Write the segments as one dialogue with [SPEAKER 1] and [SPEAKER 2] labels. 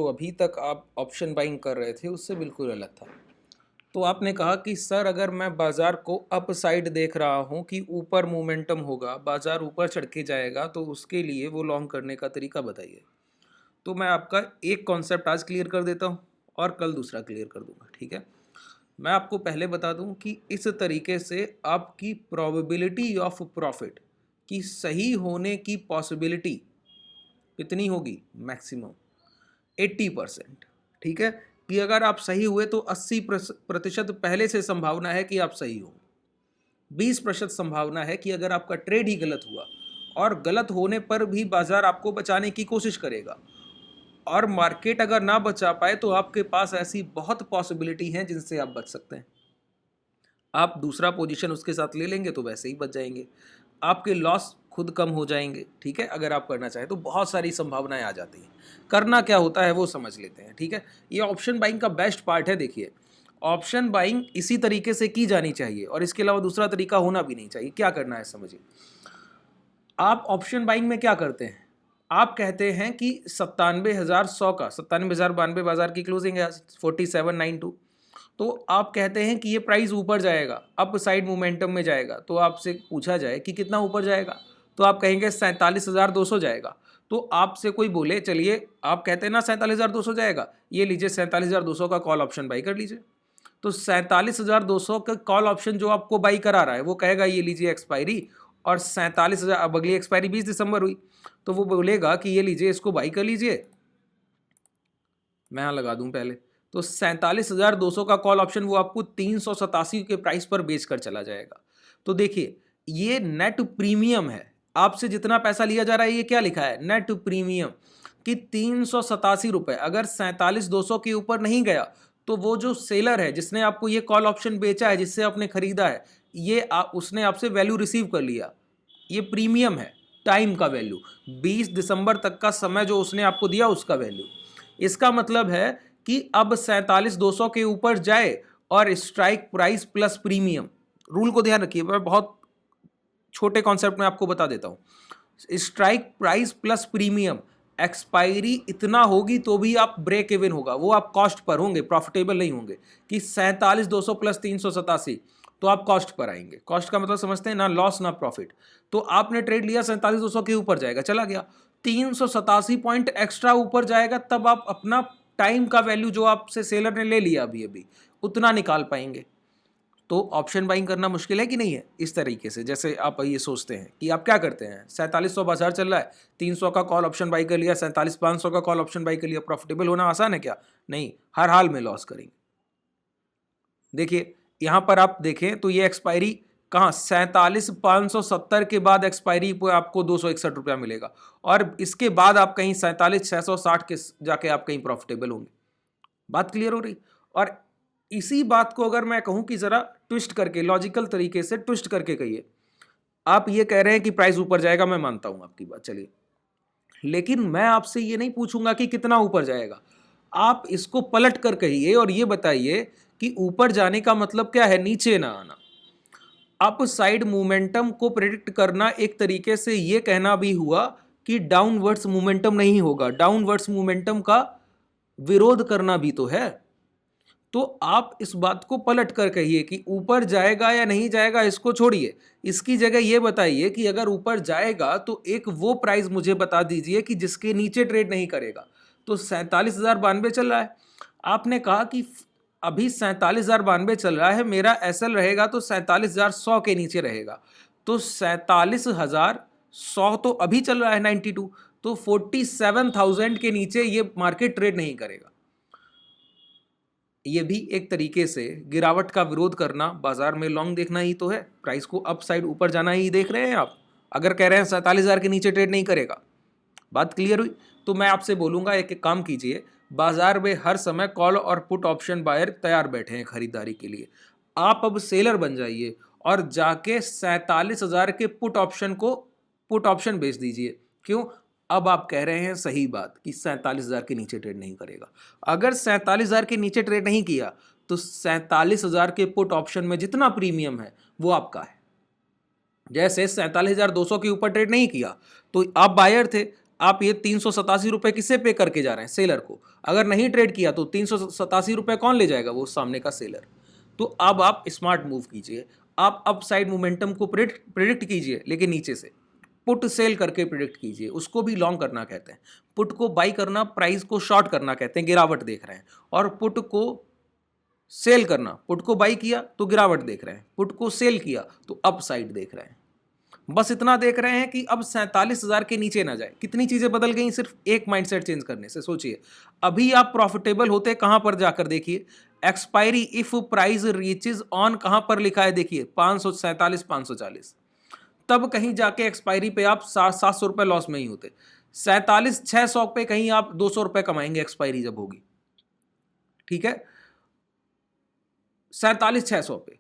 [SPEAKER 1] तो अभी तक आप ऑप्शन बाइंग कर रहे थे उससे बिल्कुल अलग था। तो आपने कहा कि सर अगर मैं बाज़ार को अप साइड देख रहा हूँ कि ऊपर मोमेंटम होगा, बाज़ार ऊपर चढ़ के जाएगा, तो उसके लिए वो लॉन्ग करने का तरीका बताइए। तो मैं आपका एक कॉन्सेप्ट आज क्लियर कर देता हूँ और कल दूसरा क्लियर कर दूंगा, ठीक है। मैं आपको पहले बता दूं कि इस तरीके से आपकी प्रोबेबिलिटी ऑफ प्रॉफिट की सही होने की पॉसिबिलिटी कितनी होगी, मैक्सिमम 80%, ठीक है। कि अगर आप सही हुए तो 80% पहले से संभावना है कि आप सही हो। 20% संभावना है कि अगर आपका ट्रेड ही गलत हुआ और गलत होने पर भी बाजार आपको बचाने की कोशिश करेगा, और मार्केट अगर ना बचा पाए तो आपके पास ऐसी बहुत पॉसिबिलिटी हैं जिनसे आप बच सकते हैं। आप दूसरा पोजीशन उसके साथ ले लेंगे तो वैसे ही बच जाएंगे, आपके लॉस खुद कम हो जाएंगे, ठीक है। अगर आप करना चाहें तो बहुत सारी संभावनाएं आ जाती हैं। करना क्या होता है वो समझ लेते हैं, ठीक है। ये ऑप्शन बाइंग का बेस्ट पार्ट है। देखिए, ऑप्शन बाइंग इसी तरीके से की जानी चाहिए और इसके अलावा दूसरा तरीका होना भी नहीं चाहिए। क्या करना है समझिए। आप ऑप्शन बाइंग में क्या करते हैं, आप कहते हैं कि 97,100 का 97,092 बाजार की क्लोजिंग है, 4792। तो आप कहते हैं कि ये प्राइस ऊपर जाएगा, अप साइड मोमेंटम में जाएगा। तो आपसे पूछा जाए कि कितना ऊपर जाएगा, तो आप कहेंगे 47,200 जाएगा। तो आपसे कोई बोले चलिए, आप कहते हैं ना 47,200 जाएगा, ये लीजिए 47,200 का कॉल ऑप्शन बाई कर लीजिए। तो 47,200 का कॉल ऑप्शन जो आपको बाई करा रहा है वो कहेगा ये लीजिए एक्सपायरी, और 47,000, अब अगली एक्सपायरी 20 दिसंबर हुई तो वो बोलेगा कि ये लीजिए इसको बाई कर लीजिए। मैं यहाँ लगा दूं पहले, तो 47,200 का कॉल ऑप्शन वो आपको 387 के प्राइस पर बेचकर चला जाएगा। तो देखिए, ये नेट प्रीमियम है। आपसे जितना पैसा लिया जा रहा है, ये क्या लिखा है, नेट प्रीमियम, कि 387 रुपए। अगर 47,200 के ऊपर नहीं गया तो वो जो सेलर है जिसने आपको ये कॉल ऑप्शन बेचा है, जिससे आपने खरीदा है, ये उसने आपसे वैल्यू रिसीव कर लिया। ये प्रीमियम है, टाइम का वैल्यू, 20 दिसंबर तक का समय जो उसने आपको दिया उसका वैल्यू। इसका मतलब है कि अब 47,200 के ऊपर जाए और strike price plus premium, rule को ध्यान रखिए, मैं बहुत छोटे कॉन्सेप्ट में आपको बता देता हूं। Strike price plus premium, expiry इतना होगी तो भी आप ब्रेक इवन होगा, वो आप कॉस्ट पर होंगे, प्रॉफिटेबल नहीं होंगे। कि 47,200 प्लस 387, तो आप कॉस्ट पर आएंगे। कॉस्ट का मतलब समझते हैं ना, लॉस ना प्रॉफिट। तो आपने ट्रेड लिया 47,200 के ऊपर जाएगा, चला गया 387 पॉइंट एक्स्ट्रा ऊपर जाएगा, तब आप अपना टाइम का वैल्यू जो आपसे सेलर ने ले लिया अभी अभी उतना निकाल पाएंगे। तो ऑप्शन बाइंग करना मुश्किल है कि नहीं है। इस तरीके से जैसे आप ये सोचते हैं कि आप क्या करते हैं, 4700 बाजार चल रहा है, 300 का कॉल ऑप्शन बाई कर लिया, 47,500 का कॉल ऑप्शन बाई कर लिया। प्रॉफिटेबल होना आसान है क्या, नहीं, हर हाल में लॉस करेंगे। देखिए यहां पर आप देखें तो ये एक्सपायरी कहां, 47,570 के बाद एक्सपायरी पर आपको 261 रुपया मिलेगा, और इसके बाद आप कहीं 47,660 के जाके आप कहीं प्रॉफिटेबल होंगे। बात क्लियर हो रही। और इसी बात को अगर मैं कहूं कि जरा ट्विस्ट करके, लॉजिकल तरीके से ट्विस्ट करके कहिए, आप ये कह रहे हैं कि प्राइस ऊपर जाएगा, मैं मानता हूं आपकी बात, चलिए, लेकिन मैं आपसे ये नहीं पूछूंगा कि कितना ऊपर जाएगा। आप इसको पलट कर कहिए और ये बताइए कि ऊपर जाने का मतलब क्या है, नीचे ना आना। अप साइड मोमेंटम को प्रेडिक्ट करना एक तरीके से ये कहना भी हुआ कि डाउनवर्ड्स मोमेंटम नहीं होगा। डाउनवर्ड्स मोमेंटम का विरोध करना भी तो है। तो आप इस बात को पलट कर कहिए कि ऊपर जाएगा या नहीं जाएगा, इसको छोड़िए। इसकी जगह यह बताइए कि अगर ऊपर जाएगा तो एक वो प्राइस मुझे बता दीजिए कि जिसके नीचे ट्रेड नहीं करेगा। तो 47,092 चल रहा है, आपने कहा कि अभी 47,092 चल रहा है, मेरा एसएल रहेगा तो 47,100 के नीचे रहेगा। तो 47,100 तो अभी चल रहा है 92, तो 47,000 के नीचे ये मार्केट ट्रेड नहीं करेगा। ये भी एक तरीके से गिरावट का विरोध करना, बाजार में लॉन्ग देखना ही तो है। प्राइस को अप साइड ऊपर जाना ही देख रहे हैं आप, अगर कह रहे हैं 47,000 के नीचे ट्रेड नहीं करेगा। बात क्लियर हुई। तो मैं आपसे बोलूंगा एक एक काम कीजिए, बाजार में हर समय कॉल और पुट ऑप्शन बायर तैयार बैठे हैं खरीदारी के लिए। आप अब सेलर बन जाइए और जाके 47,000 के पुट ऑप्शन बेच दीजिए। क्यों, अब आप कह रहे हैं सही बात कि 47,000 के नीचे ट्रेड नहीं करेगा। अगर 47,000 के नीचे ट्रेड नहीं किया तो 47,000 के पुट ऑप्शन में जितना प्रीमियम है वो आपका है। जैसे 47,200 के ऊपर ट्रेड नहीं किया तो आप बायर थे, आप ये 387 रुपये किसे पे करके जा रहे हैं? सेलर को। अगर नहीं ट्रेड किया तो 387 रुपये कौन ले जाएगा? वो सामने का सेलर। तो अब आप स्मार्ट मूव कीजिए, आप अपसाइड मोमेंटम को प्रिडिक्ट कीजिए, लेकिन नीचे से पुट सेल करके प्रिडिक्ट कीजिए, उसको भी लॉन्ग करना कहते हैं। पुट को बाई करना, प्राइस को शॉर्ट करना कहते हैं, गिरावट देख रहे हैं। और पुट को सेल करना, पुट को बाई किया तो गिरावट देख रहे हैं, पुट को सेल किया तो अपसाइड देख रहे हैं। बस इतना देख रहे हैं कि अब 47,000 के नीचे ना जाए। कितनी चीजें बदल गई सिर्फ एक माइंडसेट चेंज करने से। सोचिए, अभी आप प्रॉफिटेबल होते कहां पर जाकर देखिए, expiry if price reaches on कहां पर लिखा है, देखिए 547 540, तब कहीं जाके एक्सपायरी पे आप 700 रुपए लॉस में ही होते। 47,600 पे कहीं आप 200 रुपए कमाएंगे एक्सपायरी जब होगी, ठीक है, 47,600 पे।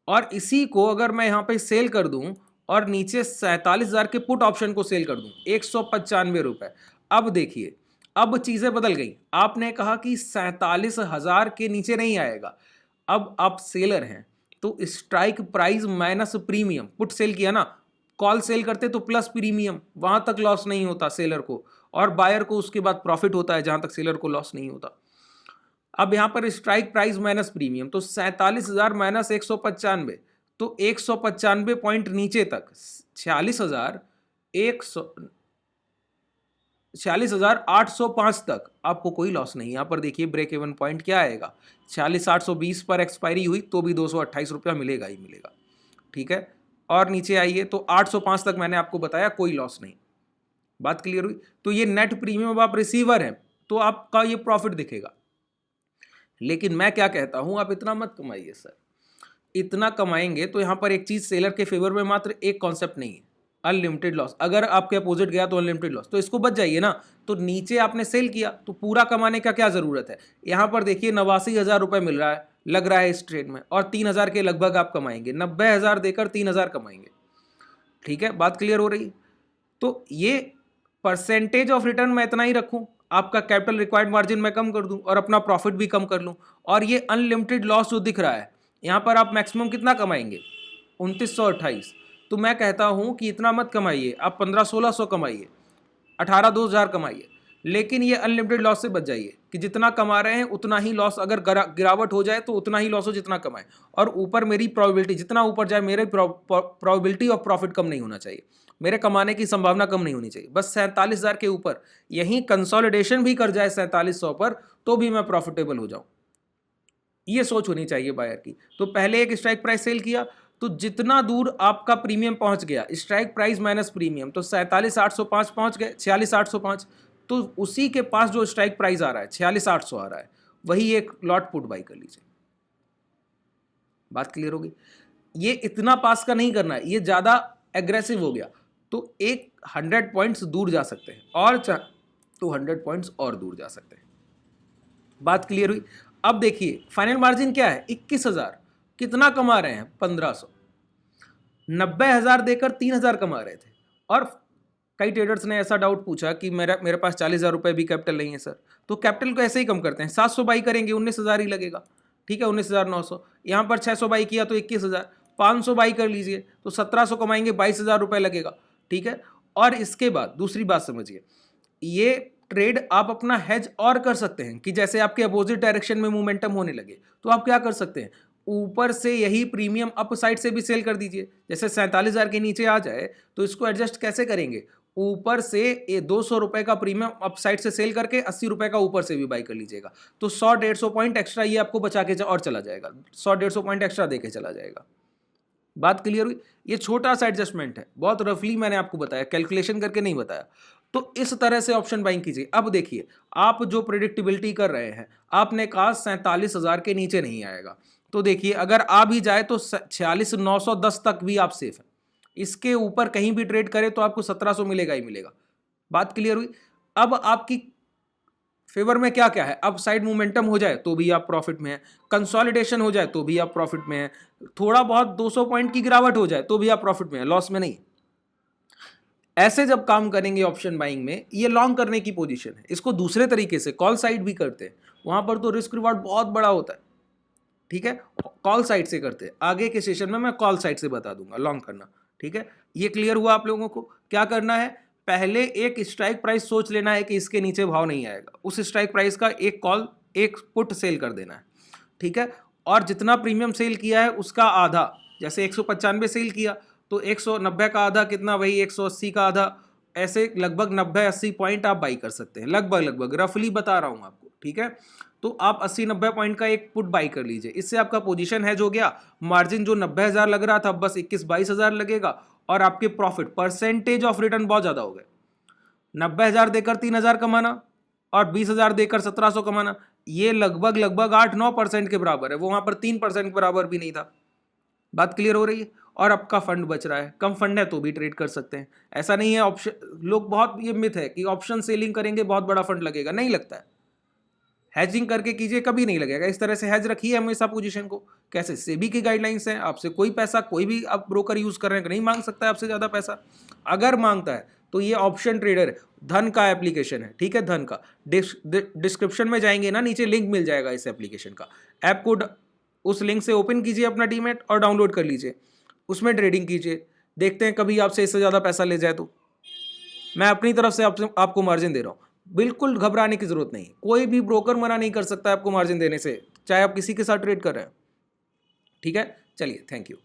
[SPEAKER 1] और इसी को अगर मैं यहां पे सेल कर दूं और नीचे 47,000 के पुट ऑप्शन को सेल कर दूं 195 रुपए, अब देखिए, अब चीजें बदल गई। आपने कहा कि 47,000 के नीचे नहीं आएगा। अब आप सेलर हैं तो strike price minus premium, put sell किया ना, कॉल सेल करते तो प्लस प्रीमियम, वहां तक लॉस नहीं होता सेलर को, और बायर को उसके बाद प्रॉफिट होता है जहां तक सेलर को लॉस नहीं होता। अब यहां पर स्ट्राइक प्राइस माइनस प्रीमियम, तो 47,000 माइनस 195, तो 195 पॉइंट नीचे तक 46,805 तक आपको कोई लॉस नहीं। यहां पर देखिए ब्रेक इवन पॉइंट क्या आएगा, 46,820 पर एक्सपायरी हुई तो भी 228 रुपया मिलेगा ही मिलेगा, ठीक है। और नीचे आइए तो 805 तक मैंने आपको बताया कोई लॉस नहीं। बात क्लियर हुई? तो ये नेट प्रीमियम, अब आप रिसीवर हैं तो आपका ये प्रॉफिट दिखेगा। लेकिन मैं क्या कहता हूं, आप इतना मत कमाइए सर। इतना कमाएंगे तो यहां पर एक चीज सेलर के फेवर में मात्र एक कॉन्सेप्ट नहीं है, अनलिमिटेड लॉस। अगर आपके अपोजिट गया तो अनलिमिटेड लॉस, तो इसको बच जाइए ना। तो नीचे आपने सेल किया तो पूरा कमाने का क्या जरूरत है। यहां पर देखिए 89,000 रुपए मिल रहा है, लग रहा है इस ट्रेड में, और 3,000 के लगभग आप कमाएंगे, 90,000 देकर 3,000 कमाएंगे, ठीक है। बात क्लियर हो रही? तो ये परसेंटेज ऑफ रिटर्न मैं इतना ही रखूं, आपका कैपिटल रिक्वायर्ड मार्जिन मैं कम कर दूं और अपना प्रॉफिट भी कम कर लूं, और ये अनलिमिटेड लॉस जो दिख रहा है यहां पर आप मैक्सिमम कितना कमाएंगे, 2928। तो मैं कहता हूं कि इतना मत कमाइए, आप 1500-1600 कमाइए, 18,000-2,000 कमाइए, लेकिन ये अनलिमिटेड लॉस से बच जाइए कि जितना कमा रहे हैं उतना ही लॉस, अगर गिरावट हो जाए तो उतना ही लॉस हो जितना कमाए, और ऊपर मेरी प्रोबेबिलिटी, जितना ऊपर जाए मेरे प्रोबेबिलिटी ऑफ प्रॉफिट कम नहीं होना चाहिए, मेरे कमाने की संभावना कम नहीं होनी चाहिए। बस 47,000 के ऊपर यहीं कंसोलिडेशन भी कर जाए 4700 पर तो भी मैं प्रॉफिटेबल हो जाऊं, ये सोच होनी चाहिए बायर की। तो पहले एक स्ट्राइक प्राइस सेल किया तो जितना दूर आपका प्रीमियम पहुंच गया, स्ट्राइक प्राइस माइनस प्रीमियम, तो 47,805 पहुंच गए, 46,805, तो उसी के पास जो स्ट्राइक प्राइस आ रहा है 46,800 आ रहा है, वही एक लॉट पुट बाई कर लीजिए। बात क्लियर होगी? ये इतना पास का नहीं करना है, ये ज्यादा एग्रेसिव हो गया तो एक 100 पॉइंट्स दूर जा सकते हैं, और तो 100 पॉइंट्स और दूर जा सकते हैं। बात क्लियर हुई? अब देखिए फाइनल मार्जिन क्या है, 21,000, कितना कमा रहे हैं, 1,500, 90,000 देकर 3,000 कमा रहे थे। और कई ट्रेडर्स ने ऐसा डाउट पूछा कि मेरे पास 40,000 रुपए भी कैपिटल नहीं है सर, तो कैपिटल को ऐसे ही कम करते हैं, 700 बाई करेंगे 19,000 ही लगेगा, ठीक है, 19,900। यहाँ पर 600 बाई किया तो 21,000, 500 बाई कर लीजिए तो 1,700 कमाएंगे, 22,000 रुपए लगेगा, ठीक है। और इसके बाद दूसरी बात समझिए, ये ट्रेड आप अपना हेज और कर सकते हैं कि जैसे आपके अपोजिट डायरेक्शन में मोमेंटम होने लगे तो आप क्या कर सकते हैं, ऊपर से यही प्रीमियम अप साइड से भी सेल कर दीजिए। जैसे 47,000 के नीचे आ जाए तो इसको एडजस्ट कैसे करेंगे, ऊपर से 200 रुपए का प्रीमियम अप साइड से सेल करके 80 रुपए का ऊपर से भी बाई कर लीजिएगा, तो 100-150 पॉइंट एक्स्ट्रा ये आपको बचा के और चला जाएगा, 100-150 पॉइंट एक्स्ट्रा देके चला जाएगा। बात क्लियर हुई? ये छोटा सा एडजस्टमेंट है, बहुत रफली मैंने आपको बताया, कैलकुलेशन करके नहीं बताया। तो इस तरह से ऑप्शन बाइंग कीजिए। अब देखिए आप जो प्रिडिक्टेबिलिटी कर रहे हैं, आपने कहा 47,000 के नीचे नहीं आएगा, तो देखिए अगर आ भी जाए तो 46,910 तक भी आप सेफ हैं। इसके ऊपर कहीं भी ट्रेड करें तो आपको 1,700 मिलेगा ही मिलेगा। बात क्लियर हुई? अब आपकी फेवर में क्या क्या है, अब साइड मोमेंटम हो जाए तो भी आप प्रॉफिट में हैं, कंसोलिडेशन हो जाए तो भी आप प्रॉफिट में हैं, थोड़ा बहुत 200 पॉइंट की गिरावट हो जाए तो भी आप प्रॉफिट में हैं, लॉस में नहीं। ऐसे जब काम करेंगे ऑप्शन बाइंग में, ये लॉन्ग करने की पोजीशन है। इसको दूसरे तरीके से कॉल साइड भी करते हैं, वहां पर तो रिस्क रिवॉर्ड बहुत बड़ा होता है, ठीक है, कॉल साइड से करते हैं। आगे के सेशन में मैं कॉल साइड से बता दूंगा लॉन्ग करना, ठीक है। ये क्लियर हुआ आप लोगों को? क्या करना है, पहले एक स्ट्राइक प्राइस सोच लेना है कि इसके नीचे भाव नहीं आएगा, उस स्ट्राइक प्राइस का एक कॉल एक पुट सेल कर देना है, ठीक है। और जितना प्रीमियम सेल किया है उसका आधा, जैसे 195 सेल किया तो 190 का आधा कितना, वही 180 का आधा, ऐसे लगभग 90-80 पॉइंट आप बाई कर सकते हैं, लगभग रफली बता रहा हूं आपको, ठीक है। तो आप 80-90 पॉइंट का एक पुट बाई कर लीजिए, इससे आपका पोजीशन हेज हो गया, मार्जिन जो 90,000 लग रहा था बस 21-22 लगेगा, और आपके प्रॉफिट परसेंटेज ऑफ रिटर्न बहुत ज्यादा हो गए। 90,000 देकर 3,000 कमाना और 20,000 देकर 1,700 कमाना, ये लगभग 8-9% के बराबर है, वो वहां पर 3% के बराबर भी नहीं था। बात क्लियर हो रही है। और आपका फंड बच रहा है, कम फंड है तो भी ट्रेड कर सकते हैं, ऐसा नहीं है ऑप्शन, लोग बहुत ये मिथ है कि ऑप्शन सेलिंग करेंगे बहुत बड़ा फंड लगेगा, नहीं लगता है। हैजिंग करके कीजिए, कभी नहीं लगेगा। इस तरह से हैज रखिए हमेशा पोजीशन को। कैसे? सेबी की गाइडलाइंस है, आपसे कोई पैसा कोई भी आप ब्रोकर यूज कर रहे हैं नहीं मांग सकता है आपसे ज्यादा पैसा, अगर मांगता है तो ये ऑप्शन ट्रेडर है, धन का एप्लीकेशन है, ठीक है। धन का डिस्क्रिप्शन में जाएंगे ना, नीचे लिंक मिल जाएगा इस एप्लीकेशन का, ऐप को उस लिंक से ओपन कीजिए अपना डीमैट और डाउनलोड कर लीजिए, उसमें ट्रेडिंग कीजिए, देखते हैं कभी आपसे इससे ज्यादा पैसा ले जाए तो। मैं अपनी तरफ से आपको मार्जिन दे रहा हूं, बिल्कुल घबराने की जरूरत नहीं, कोई भी ब्रोकर मना नहीं कर सकता आपको मार्जिन देने से, चाहे आप किसी के साथ ट्रेड कर रहे हैं, ठीक है। चलिए, थैंक यू।